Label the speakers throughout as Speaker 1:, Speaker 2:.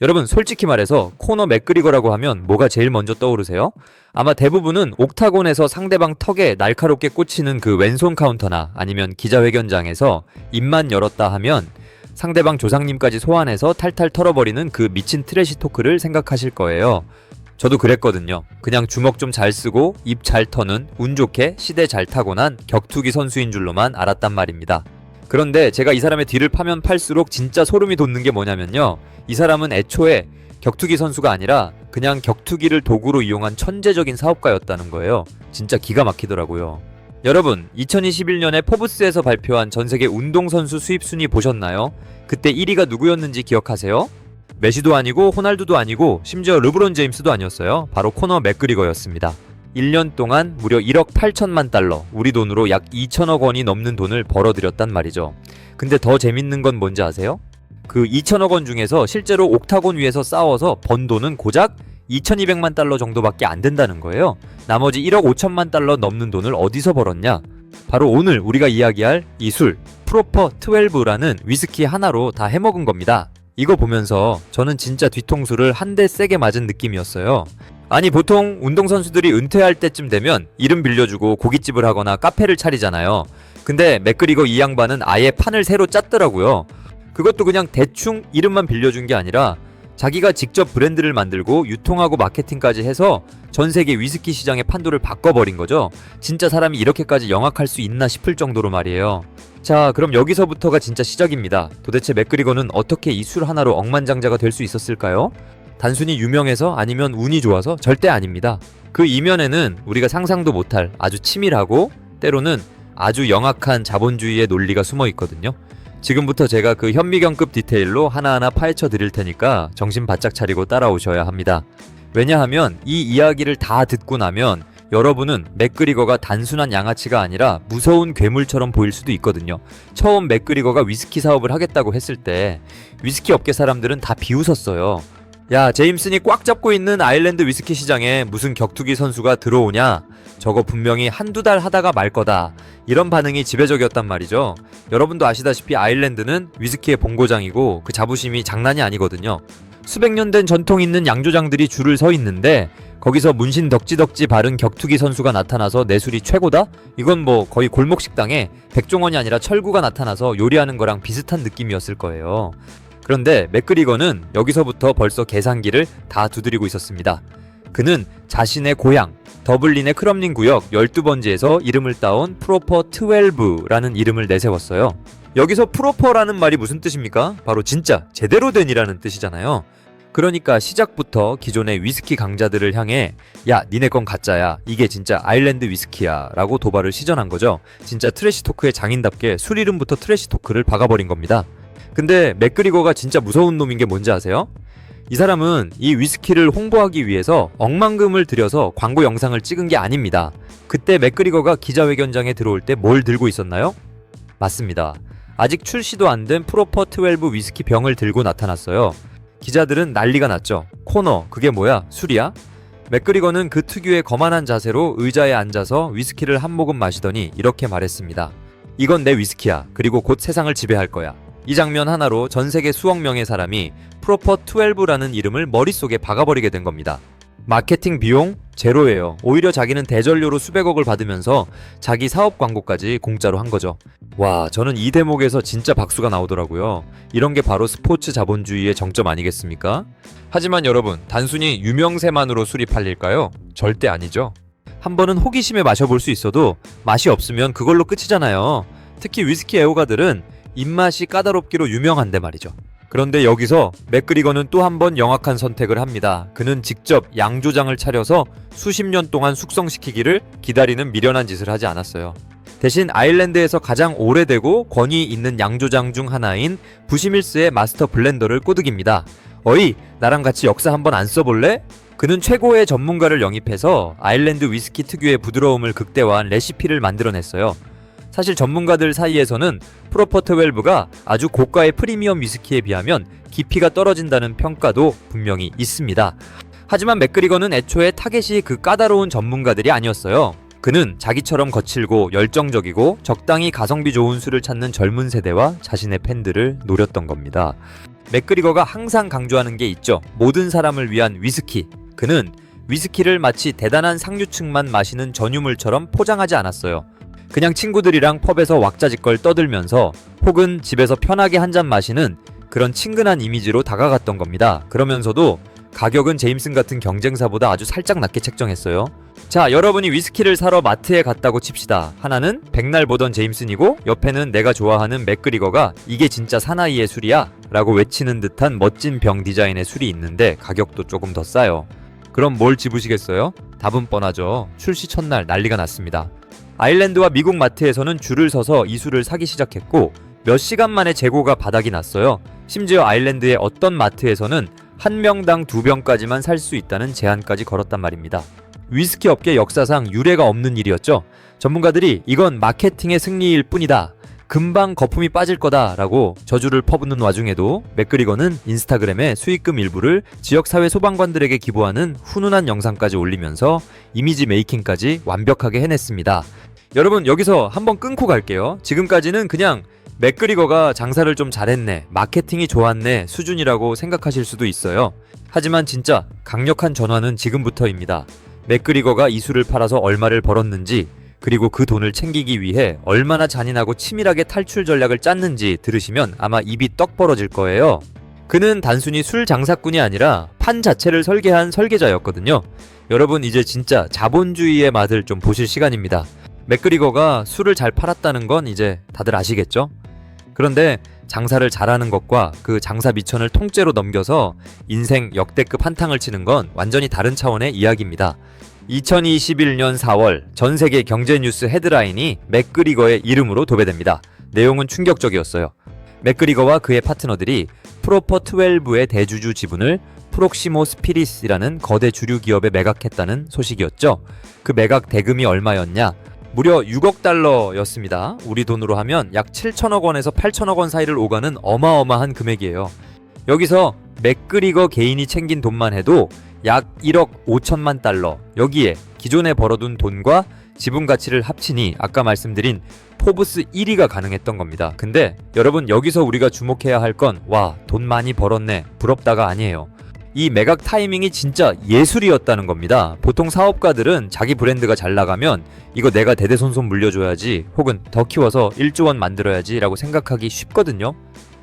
Speaker 1: 여러분 솔직히 말해서 코너 맥그리거라고 하면 뭐가 제일 먼저 떠오르세요? 아마 대부분은 옥타곤에서 상대방 턱에 날카롭게 꽂히는 그 왼손 카운터나 아니면 기자회견장에서 입만 열었다 하면 상대방 조상님까지 소환해서 탈탈 털어버리는 그 미친 트래시 토크를 생각하실 거예요. 저도 그랬거든요. 그냥 주먹 좀 잘 쓰고 입 잘 터는 운 좋게 시대 잘 타고난 격투기 선수인 줄로만 알았단 말입니다. 그런데 제가 이 사람의 뒤를 파면 팔수록 진짜 소름이 돋는 게 뭐냐면요. 이 사람은 애초에 격투기 선수가 아니라 그냥 격투기를 도구로 이용한 천재적인 사업가였다는 거예요. 진짜 기가 막히더라고요. 여러분, 2021년에 포브스에서 발표한 전세계 운동선수 수입 순위 보셨나요? 그때 1위가 누구였는지 기억하세요? 메시도 아니고 호날두도 아니고 심지어 르브론 제임스도 아니었어요. 바로 코너 맥그리거였습니다. 1년 동안 무려 1억 8천만 달러, 우리 돈으로 약 2천억 원이 넘는 돈을 벌어들였단 말이죠. 근데 더 재밌는 건 뭔지 아세요? 그 2천억 원 중에서 실제로 옥타곤 위에서 싸워서 번 돈은 고작 2200만 달러 정도밖에 안 된다는 거예요. 나머지 1억 5천만 달러 넘는 돈을 어디서 벌었냐? 바로 오늘 우리가 이야기할 이 술, 프로퍼 12라는 위스키 하나로 다 해먹은 겁니다. 이거 보면서 저는 진짜 뒤통수를 한 대 세게 맞은 느낌이었어요. 아니 보통 운동선수들이 은퇴할 때쯤 되면 이름 빌려주고 고깃집을 하거나 카페를 차리잖아요. 근데 맥그리거 이 양반은 아예 판을 새로 짰더라고요. 그것도 그냥 대충 이름만 빌려준 게 아니라 자기가 직접 브랜드를 만들고 유통하고 마케팅까지 해서 전 세계 위스키 시장의 판도를 바꿔버린 거죠. 진짜 사람이 이렇게까지 영악할 수 있나 싶을 정도로 말이에요. 자, 그럼 여기서부터가 진짜 시작입니다. 도대체 맥그리거는 어떻게 이 술 하나로 억만장자가 될 수 있었을까요? 단순히 유명해서 아니면 운이 좋아서 절대 아닙니다. 그 이면에는 우리가 상상도 못할 아주 치밀하고 때로는 아주 영악한 자본주의의 논리가 숨어 있거든요. 지금부터 제가 그 현미경급 디테일로 하나하나 파헤쳐 드릴 테니까 정신 바짝 차리고 따라오셔야 합니다. 왜냐하면 이 이야기를 다 듣고 나면 여러분은 맥그리거가 단순한 양아치가 아니라 무서운 괴물처럼 보일 수도 있거든요. 처음 맥그리거가 위스키 사업을 하겠다고 했을 때 위스키 업계 사람들은 다 비웃었어요. 야, 제임슨이 꽉 잡고 있는 아일랜드 위스키 시장에 무슨 격투기 선수가 들어오냐? 저거 분명히 한두 달 하다가 말 거다. 이런 반응이 지배적이었단 말이죠. 여러분도 아시다시피 아일랜드는 위스키의 본고장이고 그 자부심이 장난이 아니거든요. 수백 년 된 전통 있는 양조장들이 줄을 서 있는데 거기서 문신 덕지덕지 바른 격투기 선수가 나타나서 내 술이 최고다? 이건 뭐 거의 골목식당에 백종원이 아니라 철구가 나타나서 요리하는 거랑 비슷한 느낌이었을 거예요. 그런데 맥그리거는 여기서부터 벌써 계산기를 다 두드리고 있었습니다. 그는 자신의 고향 더블린의 크럼린 구역 12번지에서 이름을 따온 프로퍼 12라는 이름을 내세웠어요. 여기서 프로퍼라는 말이 무슨 뜻입니까? 바로 진짜 제대로 된이라는 뜻이잖아요. 그러니까 시작부터 기존의 위스키 강자들을 향해 야, 니네 건 가짜야, 이게 진짜 아일랜드 위스키야 라고 도발을 시전한 거죠. 진짜 트래시 토크의 장인답게 술 이름부터 트래시 토크를 박아버린 겁니다. 근데 맥그리거가 진짜 무서운 놈인 게 뭔지 아세요? 이 사람은 이 위스키를 홍보하기 위해서 억만금을 들여서 광고 영상을 찍은 게 아닙니다. 그때 맥그리거가 기자회견장에 들어올 때 뭘 들고 있었나요? 맞습니다. 아직 출시도 안 된 프로퍼 12 위스키 병을 들고 나타났어요. 기자들은 난리가 났죠. 코너, 그게 뭐야? 술이야? 맥그리거는 그 특유의 거만한 자세로 의자에 앉아서 위스키를 한 모금 마시더니 이렇게 말했습니다. 이건 내 위스키야. 그리고 곧 세상을 지배할 거야. 이 장면 하나로 전 세계 수억 명의 사람이 프로퍼 12라는 이름을 머릿속에 박아버리게 된 겁니다. 마케팅 비용 제로예요. 오히려 자기는 대전료로 수백억을 받으면서 자기 사업 광고까지 공짜로 한 거죠. 와, 저는 이 대목에서 진짜 박수가 나오더라고요. 이런 게 바로 스포츠 자본주의의 정점 아니겠습니까? 하지만 여러분, 단순히 유명세만으로 술이 팔릴까요? 절대 아니죠. 한 번은 호기심에 마셔볼 수 있어도 맛이 없으면 그걸로 끝이잖아요. 특히 위스키 애호가들은 입맛이 까다롭기로 유명한데 말이죠. 그런데 여기서 맥그리거는 또 한 번 영악한 선택을 합니다. 그는 직접 양조장을 차려서 수십 년 동안 숙성시키기를 기다리는 미련한 짓을 하지 않았어요. 대신 아일랜드에서 가장 오래되고 권위 있는 양조장 중 하나인 부시밀스의 마스터 블렌더를 꼬드깁니다. 어이, 나랑 같이 역사 한번 안 써볼래? 그는 최고의 전문가를 영입해서 아일랜드 위스키 특유의 부드러움을 극대화한 레시피를 만들어냈어요. 사실 전문가들 사이에서는 프로퍼 12가 아주 고가의 프리미엄 위스키에 비하면 깊이가 떨어진다는 평가도 분명히 있습니다. 하지만 맥그리거는 애초에 타겟이 그 까다로운 전문가들이 아니었어요. 그는 자기처럼 거칠고 열정적이고 적당히 가성비 좋은 술을 찾는 젊은 세대와 자신의 팬들을 노렸던 겁니다. 맥그리거가 항상 강조하는 게 있죠. 모든 사람을 위한 위스키. 그는 위스키를 마치 대단한 상류층만 마시는 전유물처럼 포장하지 않았어요. 그냥 친구들이랑 펍에서 왁자지껄 떠들면서 혹은 집에서 편하게 한 잔 마시는 그런 친근한 이미지로 다가갔던 겁니다. 그러면서도 가격은 제임슨 같은 경쟁사보다 아주 살짝 낮게 책정했어요. 자, 여러분이 위스키를 사러 마트에 갔다고 칩시다. 하나는 백날 보던 제임슨이고 옆에는 내가 좋아하는 맥그리거가 이게 진짜 사나이의 술이야 라고 외치는 듯한 멋진 병 디자인의 술이 있는데 가격도 조금 더 싸요. 그럼 뭘 집으시겠어요? 답은 뻔하죠. 출시 첫날 난리가 났습니다. 아일랜드와 미국 마트에서는 줄을 서서 이 술을 사기 시작했고 몇 시간 만에 재고가 바닥이 났어요. 심지어 아일랜드의 어떤 마트에서는 한 명당 2병까지만 살 수 있다는 제한까지 걸었단 말입니다. 위스키 업계 역사상 유례가 없는 일이었죠. 전문가들이 이건 마케팅의 승리일 뿐이다. 금방 거품이 빠질 거다 라고 저주를 퍼붓는 와중에도 맥그리거는 인스타그램에 수익금 일부를 지역사회 소방관들에게 기부하는 훈훈한 영상까지 올리면서 이미지 메이킹까지 완벽하게 해냈습니다. 여러분 여기서 한번 끊고 갈게요. 지금까지는 그냥 맥그리거가 장사를 좀 잘했네, 마케팅이 좋았네 수준이라고 생각하실 수도 있어요. 하지만 진짜 강력한 전환은 지금부터입니다. 맥그리거가 이 술을 팔아서 얼마를 벌었는지, 그리고 그 돈을 챙기기 위해 얼마나 잔인하고 치밀하게 탈출 전략을 짰는지 들으시면 아마 입이 떡 벌어질 거예요. 그는 단순히 술 장사꾼이 아니라 판 자체를 설계한 설계자였거든요. 여러분 이제 진짜 자본주의의 맛을 좀 보실 시간입니다. 맥그리거가 술을 잘 팔았다는 건 이제 다들 아시겠죠? 그런데 장사를 잘하는 것과 그 장사 미천을 통째로 넘겨서 인생 역대급 한탕을 치는 건 완전히 다른 차원의 이야기입니다. 2021년 4월 전 세계 경제 뉴스 헤드라인이 맥그리거의 이름으로 도배됩니다. 내용은 충격적이었어요. 맥그리거와 그의 파트너들이 프로퍼 12의 대주주 지분을 프록시모 스피릿이라는 거대 주류 기업에 매각했다는 소식이었죠. 그 매각 대금이 얼마였냐? 무려 6억 달러였습니다. 우리 돈으로 하면 약 7천억 원에서 8천억 원 사이를 오가는 어마어마한 금액이에요. 여기서 맥그리거 개인이 챙긴 돈만 해도 약 1억 5천만 달러, 여기에 기존에 벌어둔 돈과 지분 가치를 합치니 아까 말씀드린 포브스 1위가 가능했던 겁니다. 근데 여러분 여기서 우리가 주목해야 할 건 와, 돈 많이 벌었네, 부럽다가 아니에요. 이 매각 타이밍이 진짜 예술이었다는 겁니다. 보통 사업가들은 자기 브랜드가 잘 나가면 이거 내가 대대손손 물려줘야지, 혹은 더 키워서 1조 원 만들어야지 라고 생각하기 쉽거든요.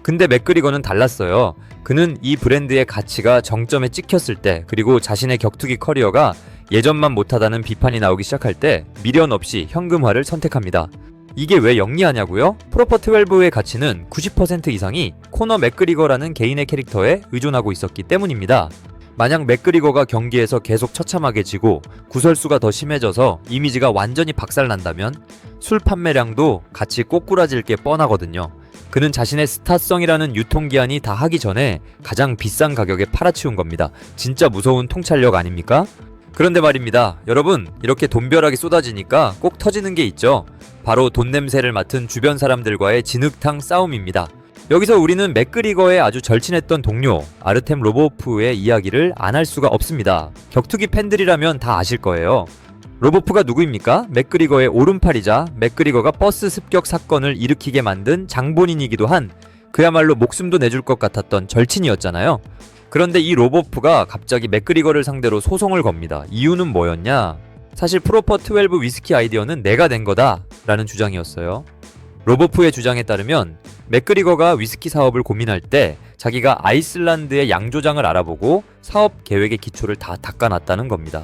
Speaker 1: 근데 맥그리거는 달랐어요. 그는 이 브랜드의 가치가 정점에 찍혔을 때, 그리고 자신의 격투기 커리어가 예전만 못하다는 비판이 나오기 시작할 때 미련 없이 현금화를 선택합니다. 이게 왜 영리하냐고요? 프로퍼 12의 가치는 90% 이상이 코너 맥그리거라는 개인의 캐릭터에 의존하고 있었기 때문입니다. 만약 맥그리거가 경기에서 계속 처참하게 지고 구설수가 더 심해져서 이미지가 완전히 박살난다면 술 판매량도 같이 꼬꾸라질 게 뻔하거든요. 그는 자신의 스타성이라는 유통기한이 다 하기 전에 가장 비싼 가격에 팔아치운 겁니다. 진짜 무서운 통찰력 아닙니까? 그런데 말입니다. 여러분, 이렇게 돈벼락이 쏟아지니까 꼭 터지는 게 있죠. 바로 돈 냄새를 맡은 주변 사람들과의 진흙탕 싸움입니다. 여기서 우리는 맥그리거의 아주 절친했던 동료 아르템 로보프의 이야기를 안 할 수가 없습니다. 격투기 팬들이라면 다 아실 거예요. 로보프가 누구입니까? 맥그리거의 오른팔이자 맥그리거가 버스 습격 사건을 일으키게 만든 장본인이기도 한, 그야말로 목숨도 내줄 것 같았던 절친이었잖아요. 그런데 이 로보프가 갑자기 맥그리거를 상대로 소송을 겁니다. 이유는 뭐였냐? 사실 프로퍼 12 위스키 아이디어는 내가 낸 거다 라는 주장이었어요. 로보프의 주장에 따르면 맥그리거가 위스키 사업을 고민할 때 자기가 아이슬란드의 양조장을 알아보고 사업 계획의 기초를 다 닦아놨다는 겁니다.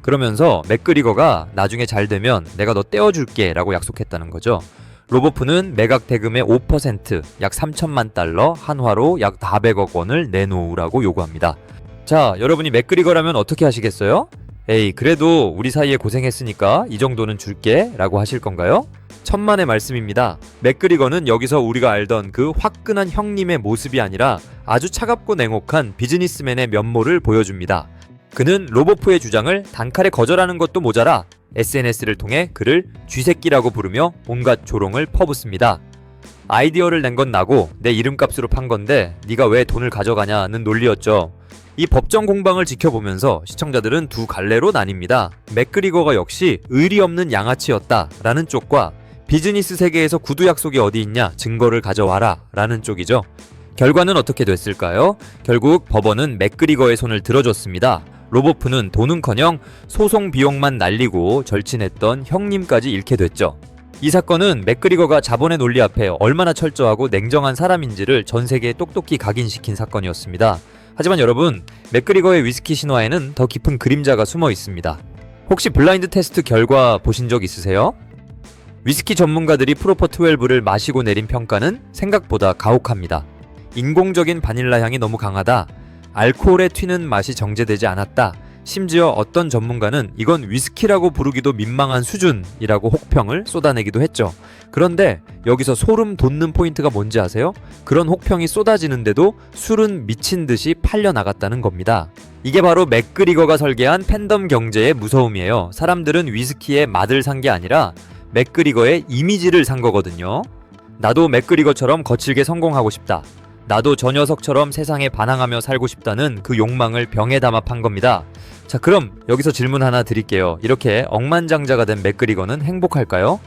Speaker 1: 그러면서 맥그리거가 나중에 잘 되면 내가 너 떼어줄게 라고 약속했다는 거죠. 로보프는 매각 대금의 5%, 약 3천만 달러, 한화로 약 400억 원을 내놓으라고 요구합니다. 자, 여러분이 맥그리거라면 어떻게 하시겠어요? 에이, 그래도 우리 사이에 고생했으니까 이 정도는 줄게 라고 하실 건가요? 천만의 말씀입니다. 맥그리거는 여기서 우리가 알던 그 화끈한 형님의 모습이 아니라 아주 차갑고 냉혹한 비즈니스맨의 면모를 보여줍니다. 그는 로보프의 주장을 단칼에 거절하는 것도 모자라 SNS를 통해 그를 쥐새끼라고 부르며 온갖 조롱을 퍼붓습니다. 아이디어를 낸 건 나고 내 이름값으로 판 건데 네가 왜 돈을 가져가냐는 논리였죠. 이 법정 공방을 지켜보면서 시청자들은 두 갈래로 나뉩니다. 맥그리거가 역시 의리 없는 양아치였다 라는 쪽과 비즈니스 세계에서 구두 약속이 어디 있냐 증거를 가져와라 라는 쪽이죠. 결과는 어떻게 됐을까요? 결국 법원은 맥그리거의 손을 들어줬습니다. 로보프는 돈은커녕 소송 비용만 날리고 절친했던 형님까지 잃게 됐죠. 이 사건은 맥그리거가 자본의 논리 앞에 얼마나 철저하고 냉정한 사람인지를 전 세계에 똑똑히 각인시킨 사건이었습니다. 하지만 여러분, 맥그리거의 위스키 신화에는 더 깊은 그림자가 숨어 있습니다. 혹시 블라인드 테스트 결과 보신 적 있으세요? 위스키 전문가들이 프로퍼 12를 마시고 내린 평가는 생각보다 가혹합니다. 인공적인 바닐라 향이 너무 강하다. 알코올에 튀는 맛이 정제되지 않았다. 심지어 어떤 전문가는 이건 위스키라고 부르기도 민망한 수준이라고 혹평을 쏟아내기도 했죠. 그런데 여기서 소름 돋는 포인트가 뭔지 아세요? 그런 혹평이 쏟아지는데도 술은 미친 듯이 팔려나갔다는 겁니다. 이게 바로 맥그리거가 설계한 팬덤 경제의 무서움이에요. 사람들은 위스키의 맛을 산 게 아니라 맥그리거의 이미지를 산 거거든요. 나도 맥그리거처럼 거칠게 성공하고 싶다. 나도 저 녀석처럼 세상에 반항하며 살고 싶다는 그 욕망을 병에 담아 판 겁니다. 자, 그럼 여기서 질문 하나 드릴게요. 이렇게 억만장자가 된 맥그리거는 행복할까요?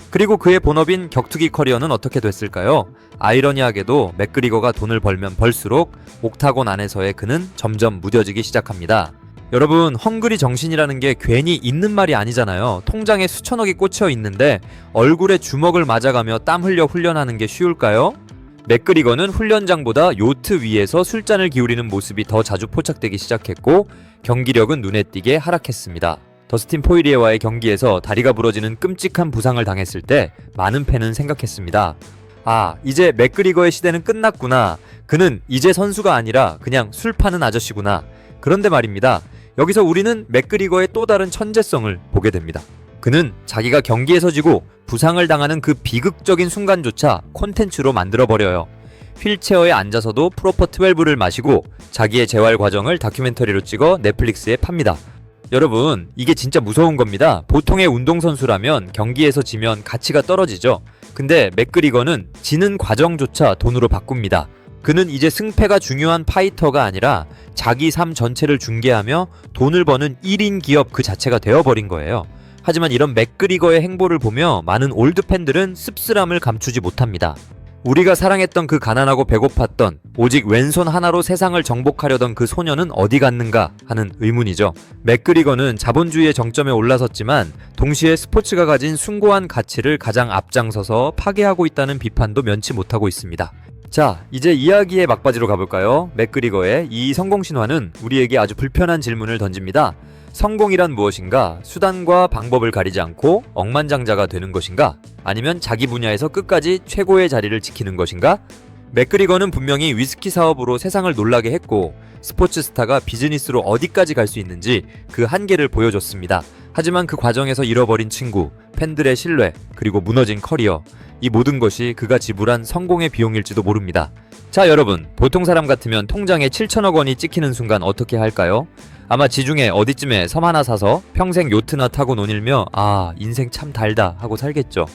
Speaker 1: 그리고 그의 본업인 격투기 커리어는 어떻게 됐을까요? 아이러니하게도 맥그리거가 돈을 벌면 벌수록 옥타곤 안에서의 그는 점점 무뎌지기 시작합니다. 여러분, 헝그리 정신이라는 게 괜히 있는 말이 아니잖아요. 통장에 수천억이 꽂혀 있는데 얼굴에 주먹을 맞아가며 땀 흘려 훈련하는 게 쉬울까요? 맥그리거는 훈련장보다 요트 위에서 술잔을 기울이는 모습이 더 자주 포착되기 시작했고 경기력은 눈에 띄게 하락했습니다. 더스틴 포이리에와의 경기에서 다리가 부러지는 끔찍한 부상을 당했을 때 많은 팬은 생각했습니다. 아, 이제 맥그리거의 시대는 끝났구나. 그는 이제 선수가 아니라 그냥 술 파는 아저씨구나. 그런데 말입니다. 여기서 우리는 맥그리거의 또 다른 천재성을 보게 됩니다. 그는 자기가 경기에서 지고 부상을 당하는 그 비극적인 순간조차 콘텐츠로 만들어버려요. 휠체어에 앉아서도 프로퍼 12를 마시고 자기의 재활 과정을 다큐멘터리로 찍어 넷플릭스에 팝니다. 여러분, 이게 진짜 무서운 겁니다. 보통의 운동선수라면 경기에서 지면 가치가 떨어지죠. 근데 맥그리거는 지는 과정조차 돈으로 바꿉니다. 그는 이제 승패가 중요한 파이터가 아니라 자기 삶 전체를 중계하며 돈을 버는 1인 기업 그 자체가 되어버린 거예요. 하지만 이런 맥그리거의 행보를 보며 많은 올드 팬들은 씁쓸함을 감추지 못합니다. 우리가 사랑했던 그 가난하고 배고팠던 오직 왼손 하나로 세상을 정복하려던 그 소녀는 어디 갔는가 하는 의문이죠. 맥그리거는 자본주의의 정점에 올라섰지만 동시에 스포츠가 가진 숭고한 가치를 가장 앞장서서 파괴하고 있다는 비판도 면치 못하고 있습니다. 자, 이제 이야기의 막바지로 가볼까요? 맥그리거의 이 성공 신화는 우리에게 아주 불편한 질문을 던집니다. 성공이란 무엇인가? 수단과 방법을 가리지 않고 억만장자가 되는 것인가? 아니면 자기 분야에서 끝까지 최고의 자리를 지키는 것인가? 맥그리거는 분명히 위스키 사업으로 세상을 놀라게 했고 스포츠 스타가 비즈니스로 어디까지 갈 수 있는지 그 한계를 보여줬습니다. 하지만 그 과정에서 잃어버린 친구, 팬들의 신뢰, 그리고 무너진 커리어, 이 모든 것이 그가 지불한 성공의 비용일지도 모릅니다. 자, 여러분, 보통 사람 같으면 통장에 7천억 원이 찍히는 순간 어떻게 할까요? 아마 지중해 어디쯤에 섬 하나 사서 평생 요트나 타고 논일며 아, 인생 참 달다 하고 살겠죠.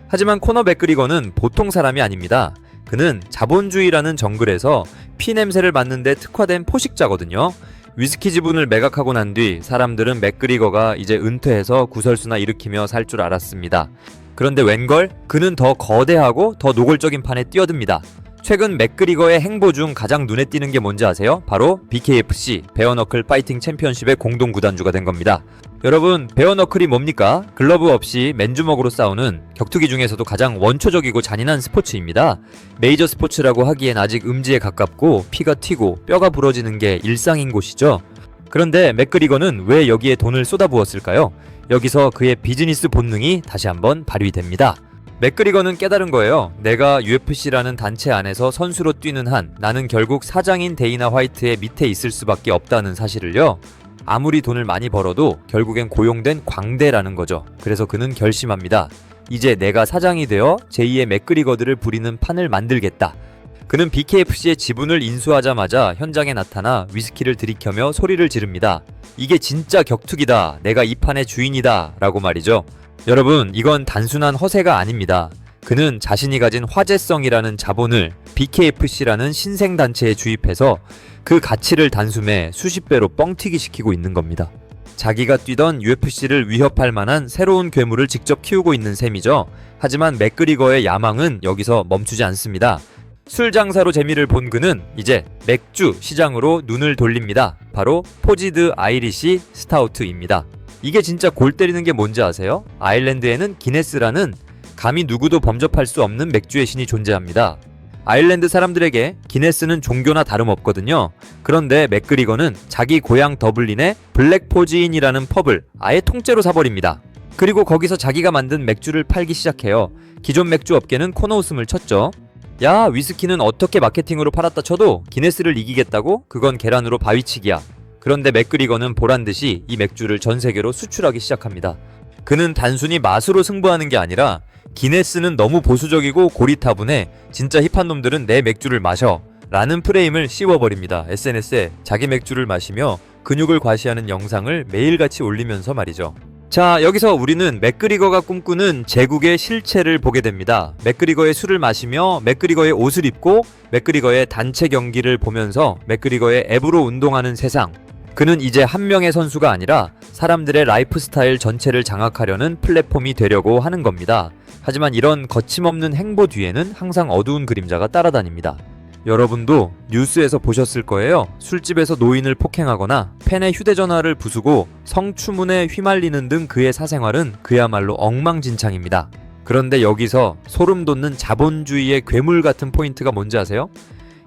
Speaker 1: 하지만 코너 맥그리거는 보통 사람이 아닙니다. 그는 자본주의라는 정글에서 피 냄새를 맡는데 특화된 포식자거든요. 위스키 지분을 매각하고 난 뒤 사람들은 맥그리거가 이제 은퇴해서 구설수나 일으키며 살 줄 알았습니다. 그런데 웬걸? 그는 더 거대하고 더 노골적인 판에 뛰어듭니다. 최근 맥그리거의 행보 중 가장 눈에 띄는 게 뭔지 아세요? 바로 BKFC, 베어너클 파이팅 챔피언십의 공동 구단주가 된 겁니다. 여러분, 베어너클이 뭡니까? 글러브 없이 맨주먹으로 싸우는 격투기 중에서도 가장 원초적이고 잔인한 스포츠입니다. 메이저 스포츠라고 하기엔 아직 음지에 가깝고 피가 튀고 뼈가 부러지는 게 일상인 곳이죠. 그런데 맥그리거는 왜 여기에 돈을 쏟아부었을까요? 여기서 그의 비즈니스 본능이 다시 한번 발휘됩니다. 맥그리거는 깨달은 거예요. 내가 UFC라는 단체 안에서 선수로 뛰는 한 나는 결국 사장인 데이나 화이트의 밑에 있을 수밖에 없다는 사실을요. 아무리 돈을 많이 벌어도 결국엔 고용된 광대라는 거죠. 그래서 그는 결심합니다. 이제 내가 사장이 되어 제2의 맥그리거들을 부리는 판을 만들겠다. 그는 BKFC의 지분을 인수하자마자 현장에 나타나 위스키를 들이켜며 소리를 지릅니다. 이게 진짜 격투기다. 내가 이 판의 주인이다. 라고 말이죠. 여러분, 이건 단순한 허세가 아닙니다. 그는 자신이 가진 화제성이라는 자본을 BKFC라는 신생단체에 주입해서 그 가치를 단숨에 수십 배로 뻥튀기 시키고 있는 겁니다. 자기가 뛰던 UFC를 위협할 만한 새로운 괴물을 직접 키우고 있는 셈이죠. 하지만 맥그리거의 야망은 여기서 멈추지 않습니다. 술 장사로 재미를 본 그는 이제 맥주 시장으로 눈을 돌립니다. 바로 포지드 아이리시 스타우트입니다. 이게 진짜 골 때리는 게 뭔지 아세요? 아일랜드에는 기네스라는 감히 누구도 범접할 수 없는 맥주의 신이 존재합니다. 아일랜드 사람들에게 기네스는 종교나 다름없거든요. 그런데 맥그리거는 자기 고향 더블린의 블랙포지인이라는 펍을 아예 통째로 사버립니다. 그리고 거기서 자기가 만든 맥주를 팔기 시작해요. 기존 맥주 업계는 코너웃음을 쳤죠. 야, 위스키는 어떻게 마케팅으로 팔았다 쳐도 기네스를 이기겠다고? 그건 계란으로 바위치기야. 그런데 맥그리거는 보란듯이 이 맥주를 전 세계로 수출하기 시작합니다. 그는 단순히 맛으로 승부하는 게 아니라 기네스는 너무 보수적이고 고리타분해, 진짜 힙한 놈들은 내 맥주를 마셔 라는 프레임을 씌워버립니다. SNS에 자기 맥주를 마시며 근육을 과시하는 영상을 매일같이 올리면서 말이죠. 자, 여기서 우리는 맥그리거가 꿈꾸는 제국의 실체를 보게 됩니다. 맥그리거의 술을 마시며 맥그리거의 옷을 입고 맥그리거의 단체 경기를 보면서 맥그리거의 앱으로 운동하는 세상. 그는 이제 한 명의 선수가 아니라 사람들의 라이프 스타일 전체를 장악하려는 플랫폼이 되려고 하는 겁니다. 하지만 이런 거침없는 행보 뒤에는 항상 어두운 그림자가 따라다닙니다. 여러분도 뉴스에서 보셨을 거예요. 술집에서 노인을 폭행하거나 팬의 휴대전화를 부수고 성추문에 휘말리는 등 그의 사생활은 그야말로 엉망진창입니다. 그런데 여기서 소름 돋는 자본주의의 괴물 같은 포인트가 뭔지 아세요?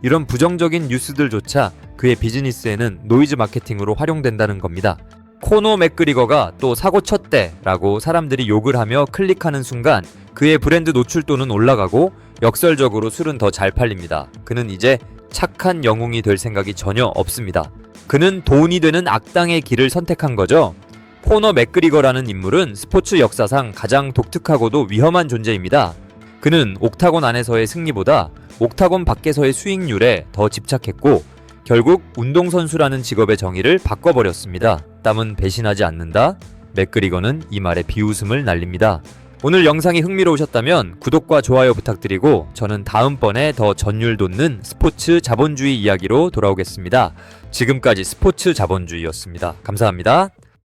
Speaker 1: 이런 부정적인 뉴스들조차 그의 비즈니스에는 노이즈 마케팅으로 활용된다는 겁니다. 코너 맥그리거가 또 사고 쳤대 라고 사람들이 욕을 하며 클릭하는 순간 그의 브랜드 노출도는 올라가고 역설적으로 술은 더 잘 팔립니다. 그는 이제 착한 영웅이 될 생각이 전혀 없습니다. 그는 돈이 되는 악당의 길을 선택한 거죠. 코너 맥그리거라는 인물은 스포츠 역사상 가장 독특하고도 위험한 존재입니다. 그는 옥타곤 안에서의 승리보다 옥타곤 밖에서의 수익률에 더 집착했고 결국 운동선수라는 직업의 정의를 바꿔버렸습니다. 땀은 배신하지 않는다? 맥그리거는 이 말에 비웃음을 날립니다. 오늘 영상이 흥미로우셨다면 구독과 좋아요 부탁드리고 저는 다음번에 더 전율 돋는 스포츠 자본주의 이야기로 돌아오겠습니다. 지금까지 스포츠 자본주의였습니다. 감사합니다.